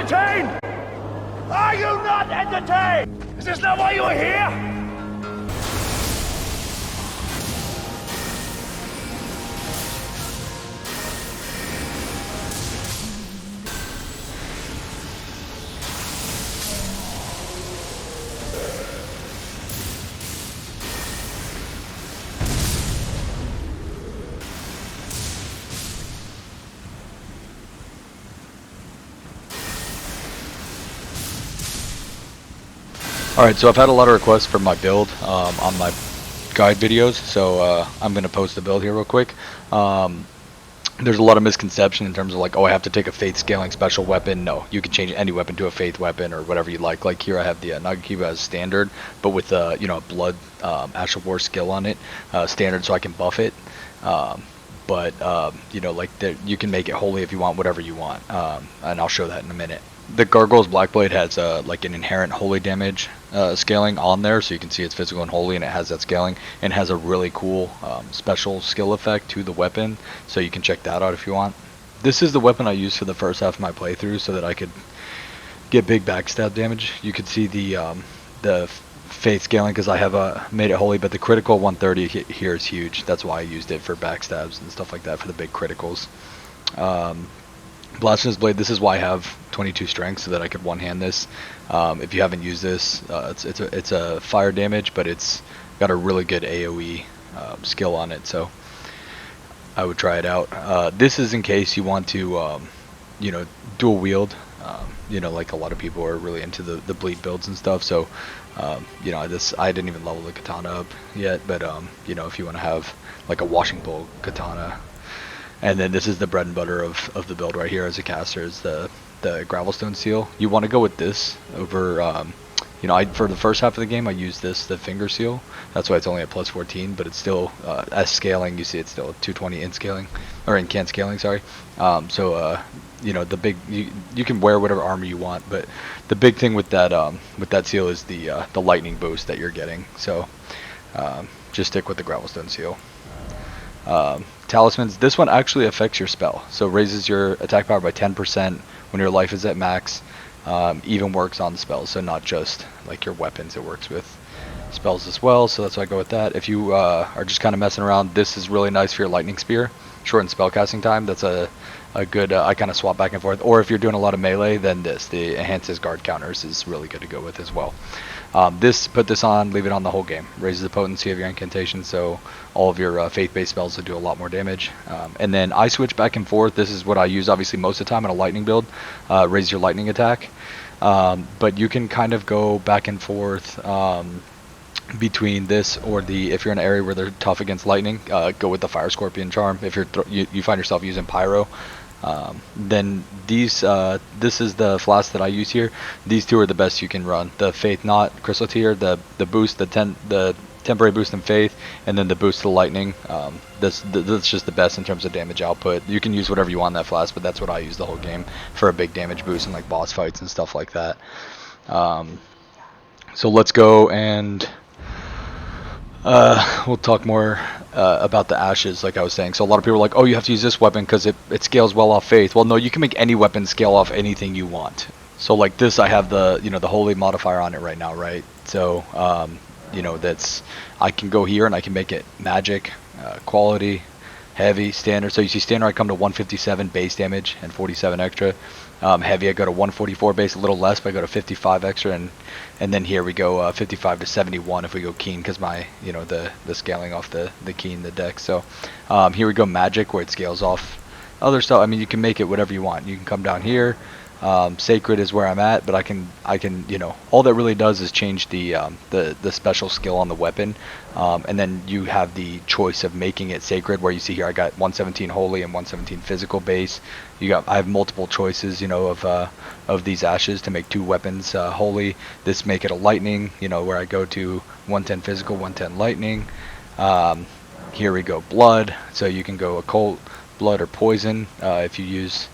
entertained? Are you not entertained? Is this not why you are here? Alright, so I've had a lot of requests for my build on my guide videos, so I'm going to post the build here real quick. There's a lot of misconception in terms of like, oh, I have to take a faith scaling special weapon. No, you can change any weapon to a faith weapon or whatever you like. Like here I have the Nagakiba as standard, but with a blood Ash of War skill on it, standard, so I can buff it. You can make it holy if you want, whatever you want, and I'll show that in a minute. The Gargoyle's Blackblade has like an inherent holy damage scaling on there, so you can see it's physical and holy, and it has that scaling, and has a really cool special skill effect to the weapon, so you can check that out if you want. This is the weapon I used for the first half of my playthrough so that I could get big backstab damage. You could see the faith scaling because I have made it holy, but the critical 130 here is huge. That's why I used it for backstabs and stuff like that for the big criticals. Blasphemous Blade, this is why I have 22 strength so that I could one-hand this. If you haven't used this, it's a fire damage, but it's got a really good AoE skill on it, so I would try it out. This is in case you want to dual wield. Like a lot of people are really into the bleed builds and stuff, so I didn't even level the katana up yet, but if you want to have like a washing pole katana. And then this is the bread and butter of the build right here as a caster, is the Gravelstone Seal. You want to go with this over, for the first half of the game I used the Finger Seal. That's why it's only at plus 14, but it's still, as scaling, you see it's still 220 in scaling, or in can scaling, sorry. The big, you can wear whatever armor you want, but the big thing with that seal is the lightning boost that you're getting. So just stick with the Gravelstone Seal. Talismans, this one actually affects your spell, so raises your attack power by 10% when your life is at max. Even works on spells, so not just like your weapons, it works with spells as well, so that's why I go with that. If you are just kind of messing around, this is really nice for your lightning spear. Shorten spellcasting time, that's a good, I kind of swap back and forth. Or if you're doing a lot of melee, then the enhances guard counters is really good to go with as well. Put this on, leave it on the whole game. Raises the potency of your incantations, so all of your faith-based spells will do a lot more damage. And then I switch back and forth. This is what I use obviously most of the time in a lightning build. Raise your lightning attack. But you can kind of go back and forth between this or if you're in an area where they're tough against lightning, go with the Fire Scorpion charm. If you find yourself using Pyro, then this is the Flask that I use here. These two are the best you can run. The Faith Knot Crystal Tier, the boost, the temporary boost in Faith, and then the boost to the Lightning. That's just the best in terms of damage output. You can use whatever you want in that Flask, but that's what I use the whole game for a big damage boost in like boss fights and stuff like that. So let's go and we'll talk more about the ashes, like I was saying. So a lot of people are like, oh, you have to use this weapon because it scales well off faith. Well, no, you can make any weapon scale off anything you want. So like this, I have the holy modifier on it right now, right? So I can go here and I can make it magic, quality, heavy, standard. So you see standard, I come to 157 base damage and 47 extra. Heavy, I go to 144 base, a little less, but I go to 55 extra, and then here we go 55 to 71 if we go keen, because my the scaling off the keen, the deck. So here we go magic, where it scales off other stuff. I mean, you can make it whatever you want. You can come down here. Sacred is where I'm at, but I can all that really does is change the special skill on the weapon, and then you have the choice of making it sacred, where you see here I got 117 holy and 117 physical base. I have multiple choices of these ashes to make two weapons holy. This make it a lightning, where I go to 110 physical, 110 lightning. Here we go blood, so you can go occult, blood, or poison if you use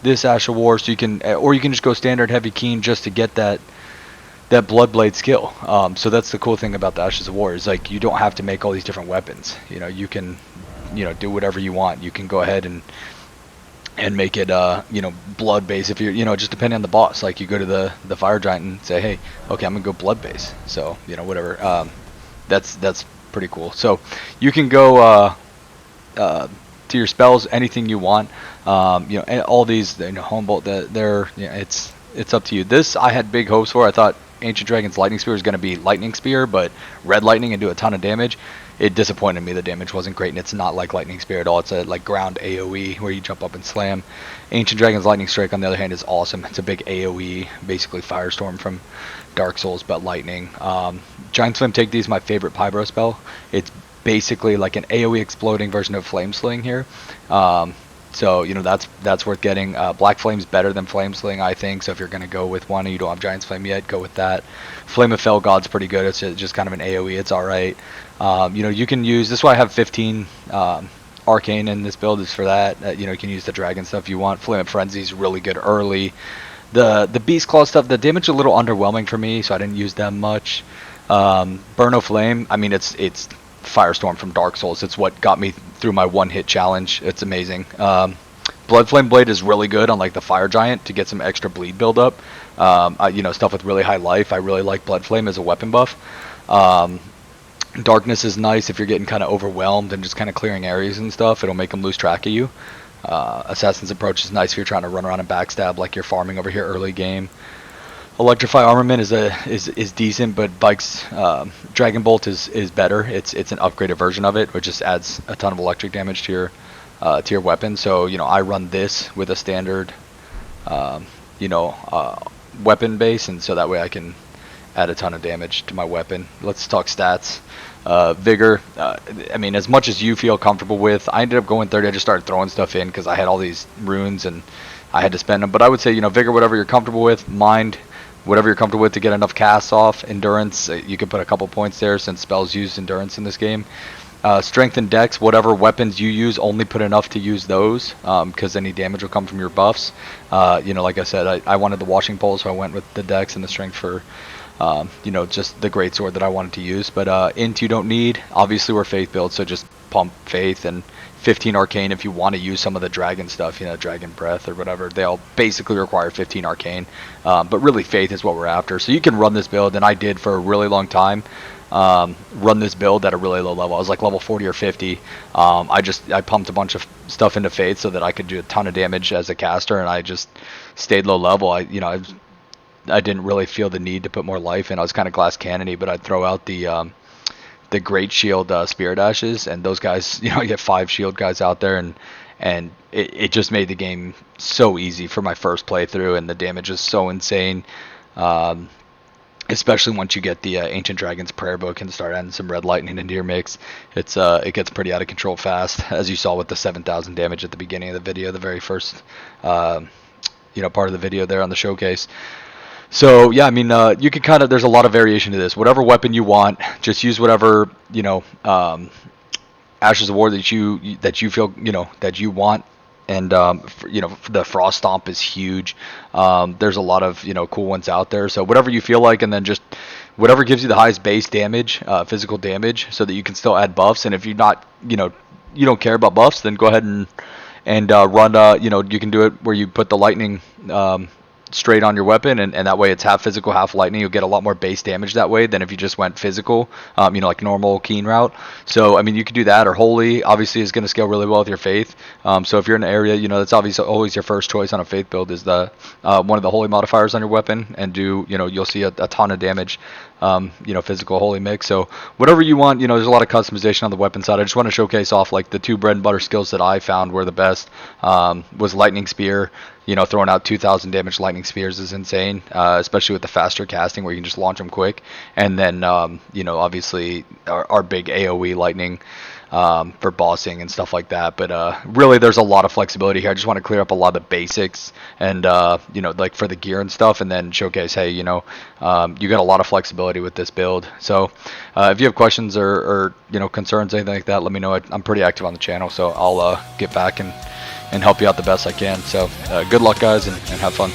this Ash of War. So you can, or you can just go standard heavy keen just to get that Bloodblade skill. So that's the cool thing about the Ashes of War, is like you don't have to make all these different weapons. You can do whatever you want. You can go ahead and and make it you know, blood base. If you're, you know, just depending on the boss, like you go to the fire giant and say, hey, okay, I'm gonna go blood base. So, you know, whatever. That's pretty cool. So you can go to your spells anything you want. You know, and all these, you know, home bolt, they're, you know, it's up to you. This I had big hopes for. I thought Ancient Dragon's lightning spear was going to be lightning spear, but red lightning and do a ton of damage. It disappointed me. The damage wasn't great, and it's not like lightning spear at all. It's a like ground AoE where you jump up and slam. Ancient Dragon's lightning strike, on the other hand, is awesome. It's a big AoE, basically firestorm from Dark Souls, but lightning. Giant Flame Take These is my favorite Pybro spell. It's basically like an AoE exploding version of Flame Sling here. So, you know, that's worth getting. Black Flame's better than Flame Sling, I think. So if you're going to go with one and you don't have Giant's Flame yet, go with that. Flame of Fell God's pretty good. It's just kind of an AoE. It's alright. You know, you can use... This is why I have 15 Arcane in this build, is for that. You know, you can use the Dragon stuff you want. Flame of Frenzy's really good early. The Beast Claw stuff, the damage is a little underwhelming for me, so I didn't use them much. Burn of Flame, I mean, it's Firestorm from Dark Souls. It's what got me through my one-hit challenge. It's amazing. Blood Flame Blade is really good on like the Fire Giant to get some extra bleed buildup. You know, stuff with really high life. I really like Blood Flame as a weapon buff. Darkness is nice if you're getting kind of overwhelmed and just kind of clearing areas and stuff. It'll make them lose track of you. Assassin's Approach is nice if you're trying to run around and backstab like you're farming over here early game. Electrify Armament is decent, but Bike's Dragon Bolt is better. It's an upgraded version of it, which just adds a ton of electric damage to your weapon. So, you know, I run this with a standard you know, weapon base, and so that way I can add a ton of damage to my weapon. Let's talk stats. Vigor, I mean, as much as you feel comfortable with. I ended up going 30. I just started throwing stuff in because I had all these runes and I had to spend them. But I would say, you know, Vigor, whatever you're comfortable with. Mind, whatever you're comfortable with to get enough casts off. Endurance, you can put a couple points there since spells use endurance in this game. Strength and Dex, whatever weapons you use, only put enough to use those, because any damage will come from your buffs. You know, like I said, I wanted the Washing Pole, so I went with the Dex and the Strength for, you know, just the great sword that I wanted to use. But Int you don't need. Obviously we're Faith build, so just pump Faith, and 15 Arcane if you want to use some of the Dragon stuff, you know, Dragon Breath or whatever. They all basically require 15 Arcane, but really Faith is what we're after. So you can run this build, and I did for a really long time. Run this build at a really low level. I was like level 40 or 50. I pumped a bunch of stuff into Faith so that I could do a ton of damage as a caster, and I just stayed low level. I didn't really feel the need to put more life in. I was kind of glass cannony, but I'd throw out the Great Shield Spirit Ashes, and those guys, you know, I get 5 shield guys out there, and it just made the game so easy for my first playthrough, and the damage is so insane. Especially once you get the Ancient Dragon's Prayer Book and start adding some Red Lightning into your mix, it gets pretty out of control fast, as you saw with the 7,000 damage at the beginning of the video, the very first you know, part of the video there on the showcase. So yeah, I mean, you can kind of, there's a lot of variation to this. Whatever weapon you want, just use whatever, you know, Ashes of War that you feel, you know, that you want. And you know, the Frost Stomp is huge. There's a lot of, you know, cool ones out there. So whatever you feel like, and then just whatever gives you the highest base damage, physical damage, so that you can still add buffs. And if you're not, you know, you don't care about buffs, then go ahead and run. You know, you can do it where you put the lightning straight on your weapon, and that way it's half physical, half lightning. You'll get a lot more base damage that way than if you just went physical, you know, like normal keen route. So I mean, you could do that, or Holy obviously is going to scale really well with your Faith. So if you're in an area, you know, that's obviously always your first choice on a Faith build, is the one of the Holy modifiers on your weapon, and do, you know, you'll see a ton of damage, you know, physical Holy mix. So whatever you want, you know, there's a lot of customization on the weapon side. I just want to showcase off like the 2 bread and butter skills that I found were the best. Was Lightning Spear. You know, throwing out 2,000 damage lightning spears is insane, especially with the faster casting where you can just launch them quick. And then, you know, obviously our big AoE lightning for bossing and stuff like that. But really, there's a lot of flexibility here. I just want to clear up a lot of the basics and, you know, like for the gear and stuff, and then showcase, hey, you know, you got a lot of flexibility with this build. So if you have questions or you know, concerns, anything like that, let me know. I'm pretty active on the channel, so I'll get back and help you out the best I can. So good luck, guys, and have fun.